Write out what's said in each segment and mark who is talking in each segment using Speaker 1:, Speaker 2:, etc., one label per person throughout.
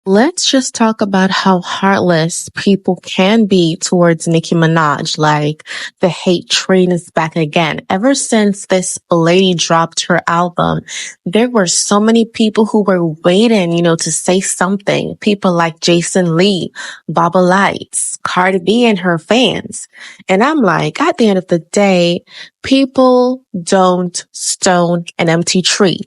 Speaker 1: Let's just talk about how heartless people can be towards Nicki Minaj. Like, the hate train is back again. Ever since this lady dropped her album, there were so many people who were waiting, to say something. People like Jason Lee, Baba Lights, Cardi B and her fans. And I'm like, at the end of the day, people don't stone an empty tree.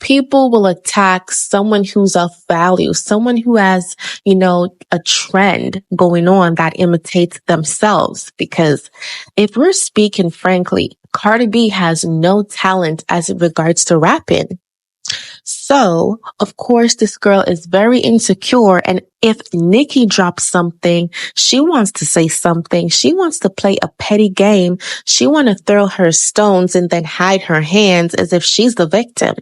Speaker 1: People will attack someone who's of value, someone who has, a trend going on that imitates themselves. Because if we're speaking frankly, Cardi B has no talent as it regards to rapping. So, of course, this girl is very insecure. And if Nicki drops something, she wants to say something. She wants to play a petty game. She wants to throw her stones and then hide her hands as if she's the victim.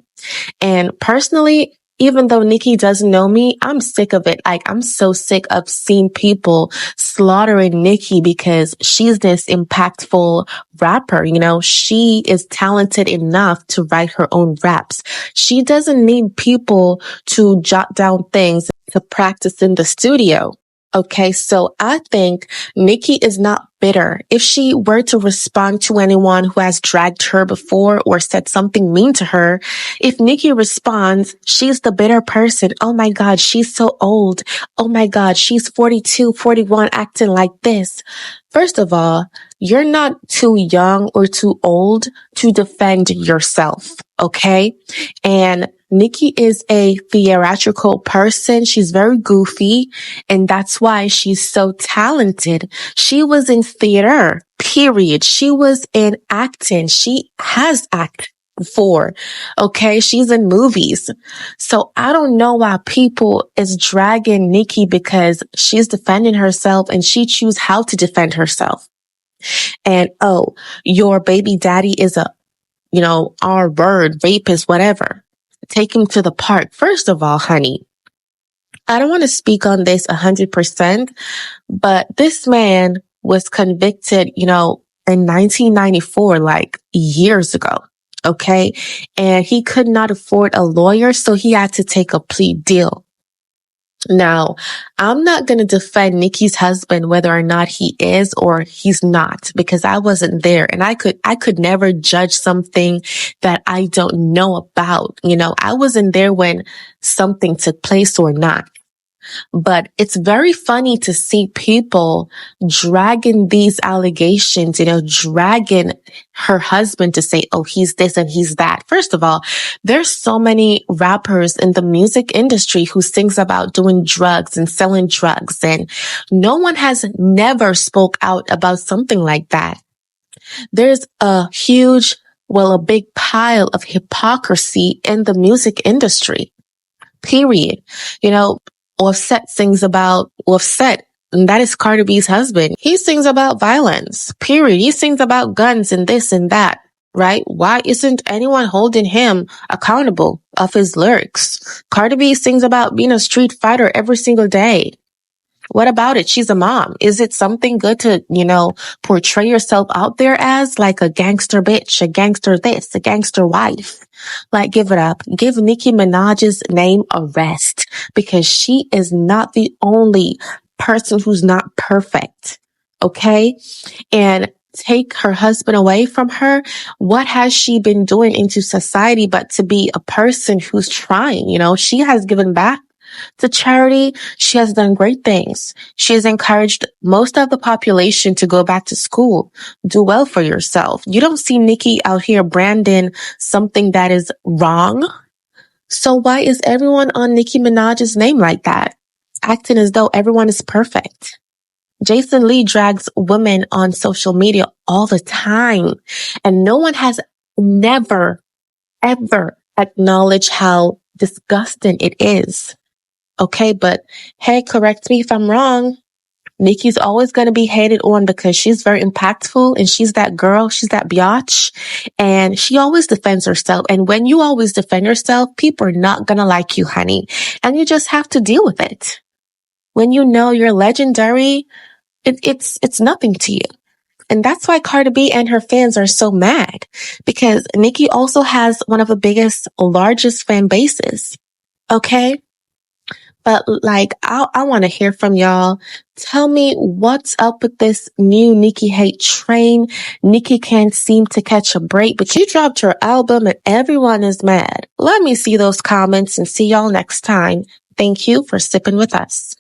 Speaker 1: And personally, even though Nicki doesn't know me, I'm sick of it. Like, I'm so sick of seeing people slaughtering Nicki because she's this impactful rapper. She is talented enough to write her own raps. She doesn't need people to jot down things to practice in the studio. Okay, so I think Nicki is not bitter. If she were to respond to anyone who has dragged her before or said something mean to her, if Nicki responds, she's the bitter person. Oh my God, she's so old. Oh my God, she's 42, 41 acting like this. First of all, you're not too young or too old to defend yourself, okay? And Nicki is a theatrical person. She's very goofy, and that's why she's so talented. She was in theater, period. She was in acting. She has acted before, okay? She's in movies. So I don't know why people is dragging Nicki because she's defending herself and she choose how to defend herself. And, your baby daddy is R word, rapist, whatever. Take him to the park. First of all, honey, I don't want to speak on this 100%, but this man was convicted, in 1994, like years ago. Okay. And he could not afford a lawyer, so he had to take a plea deal. Now, I'm not going to defend Nicki's husband, whether or not he is or he's not, because I wasn't there and I could never judge something that I don't know about. I wasn't there when something took place or not. But it's very funny to see people dragging these allegations, dragging her husband to say, oh, he's this and he's that. First of all, there's so many rappers in the music industry who sings about doing drugs and selling drugs, and no one has never spoke out about something like that. There's a big pile of hypocrisy in the music industry, period. Offset, and that is Cardi B's husband. He sings about violence, period. He sings about guns and this and that, right? Why isn't anyone holding him accountable of his lyrics? Cardi B sings about being a street fighter every single day. What about it? She's a mom. Is it something good to, portray yourself out there as like a gangster bitch, a gangster this, a gangster wife? Like, give it up. Give Nicki Minaj's name a rest, because she is not the only person who's not perfect. Okay. And take her husband away from her. What has she been doing into society but to be a person who's trying? She has given back to charity. She has done great things. She has encouraged most of the population to go back to school. Do well for yourself. You don't see Nicki out here branding something that is wrong. So why is everyone on Nicki Minaj's name like that? Acting as though everyone is perfect. Jason Lee drags women on social media all the time, and no one has never, ever acknowledged how disgusting it is. Okay, but hey, correct me if I'm wrong. Nicki's always going to be hated on because she's very impactful and she's that girl, she's that biatch, and she always defends herself. And when you always defend yourself, people are not going to like you, honey. And you just have to deal with it. When you know you're legendary, it's nothing to you. And that's why Cardi B and her fans are so mad, because Nicki also has one of the largest fan bases. Okay? But like, I want to hear from y'all. Tell me what's up with this new Nicki hate train. Nicki can't seem to catch a break, but you dropped your album and everyone is mad. Let me see those comments and see y'all next time. Thank you for sipping with us.